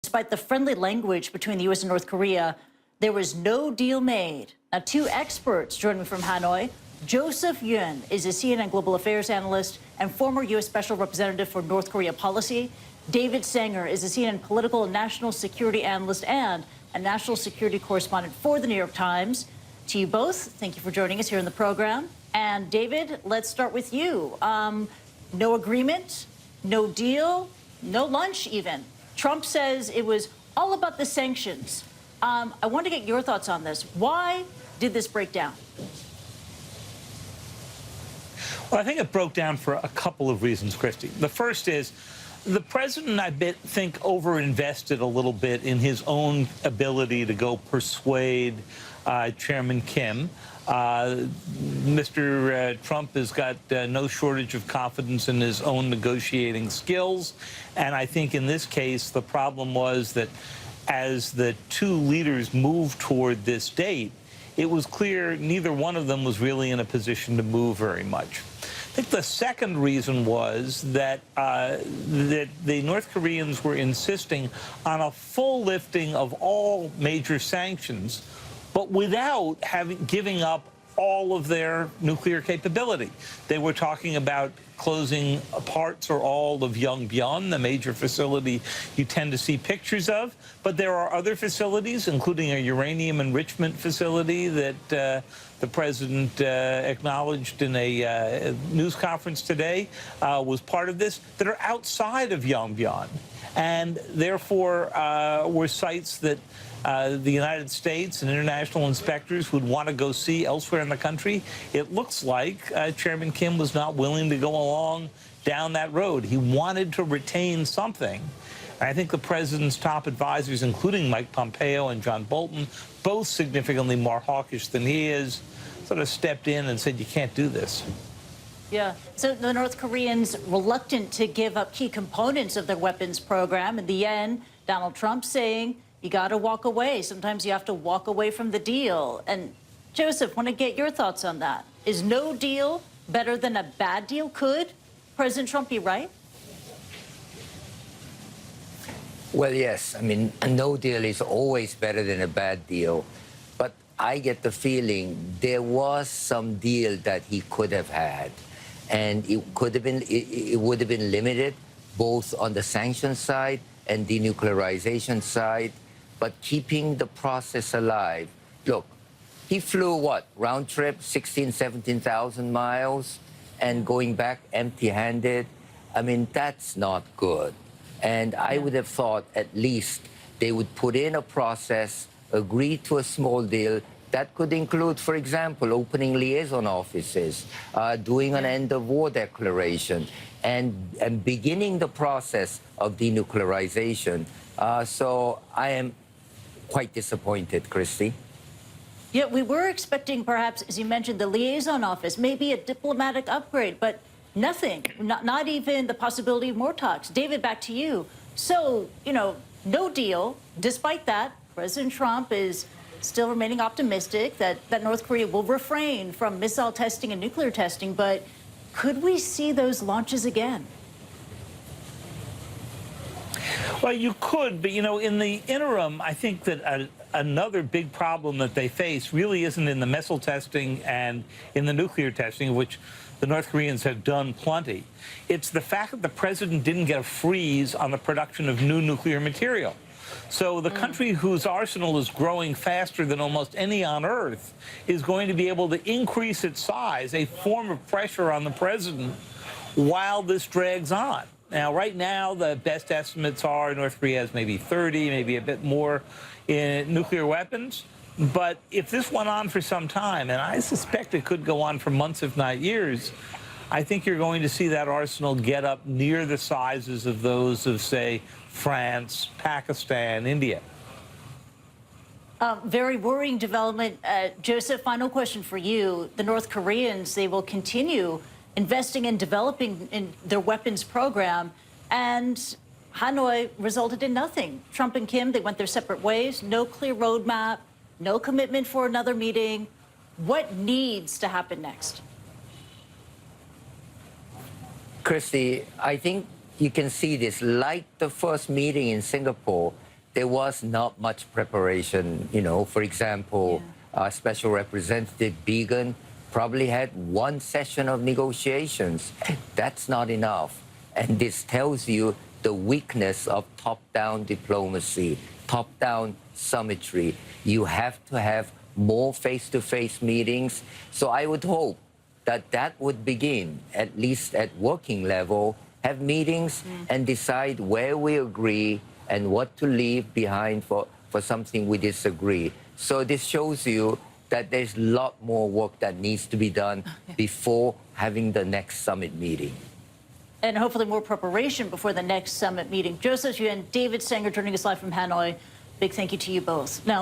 despite the friendly language between the U.S. and North Korea, there was no deal made. Now, two experts joining me from Hanoi. Joseph Yun is a CNN global affairs analyst and former U.S. Special Representative for North Korea policy. David Sanger is a CNN political and national security analyst and a national security correspondent for the New York Times. To you both, thank you for joining us here in the program. And David, let's start with you. No agreement, no deal, no lunch even. Trump says it was all about the sanctions. I want to get your thoughts on this. Why did this break down? Well, I think it broke down for a couple of reasons, Kristie. The first is the president, I think, overinvested a little bit in his own ability to go persuade Chairman Kim. Mr. Trump has got no shortage of confidence in his own negotiating skills. And I think in this case, the problem was that as the two leaders moved toward this date, it was clear neither one of them was really in a position to move very much. I think the second reason was that, that the North Koreans were insisting on a full lifting of all major sanctions, but without giving up all of their nuclear capability. They were talking about closing parts or all of Yongbyon, the major facility you tend to see pictures of. But there are other facilities, including a uranium enrichment facility that the president acknowledged in a news conference today was part of this, that are outside of Yongbyon. And therefore were sites that the United States and international inspectors would want to go see elsewhere in the country. It looks like Chairman Kim was not willing to go along down that road. He wanted to retain something. I think the president's top advisors, including Mike Pompeo and John Bolton, both significantly more hawkish than he is, sort of stepped in and said, you can't do this. Yeah. So the North Koreans reluctant to give up key components of their weapons program. In the end, Donald Trump saying, you got to walk away. Sometimes you have to walk away from the deal. And Joseph, want to get your thoughts on that. Is no deal better than a bad deal? Could President Trump be right? Well, yes. I mean, a no deal is always better than a bad deal. But I get the feeling there was some deal that he could have had. And it could have been, it would have been limited, both on the sanctions side and denuclearization side, but keeping the process alive. Look, he flew what, round trip, 16, 17,000 miles, and going back empty-handed. I mean, that's not good. And I would have thought at least they would put in a process, agree to a small deal. That could include, for example, opening liaison offices, doing an end-of-war declaration, and beginning the process of denuclearization. So I am quite disappointed, Kristie. Yeah, we were expecting perhaps, as you mentioned, the liaison office, maybe a diplomatic upgrade, but nothing, not even the possibility of more talks. David, back to you. So, you know, no deal. Despite that, President Trump is still remaining optimistic that North Korea will refrain from missile testing and nuclear testing, but could we see those launches again? Well, you could, but, you know, in the interim, I think that another big problem that they face really isn't in the missile testing and in the nuclear testing, which the North Koreans have done plenty. It's the fact that the president didn't get a freeze on the production of new nuclear material. So the country whose arsenal is growing faster than almost any on Earth is going to be able to increase its size, a form of pressure on the president, while this drags on. Now, right now, the best estimates are North Korea has maybe 30, maybe a bit more in nuclear weapons. But if this went on for some time, and I suspect it could go on for months, if not years, I think you're going to see that arsenal get up near the sizes of those of, say, France, Pakistan, India. Very worrying development. Joseph, final question for you. The North Koreans, they will continue investing in developing in their weapons program, and Hanoi resulted in nothing. Trump and Kim, they went their separate ways, no clear roadmap, no commitment for another meeting. What needs to happen next? Kristie, I think you can see this, like the first meeting in Singapore, there was not much preparation. You know, for example, Special Representative Began probably had one session of negotiations. That's not enough. And this tells you the weakness of top-down diplomacy, top-down summitry. You have to have more face-to-face meetings. So I would hope that that would begin, at least at working level, have meetings and decide where we agree and what to leave behind for something we disagree. So this shows you that there's a lot more work that needs to be done before having the next summit meeting. And hopefully more preparation before the next summit meeting. Joseph Yuen, David Sanger joining us live from Hanoi. Big thank you to you both. Now.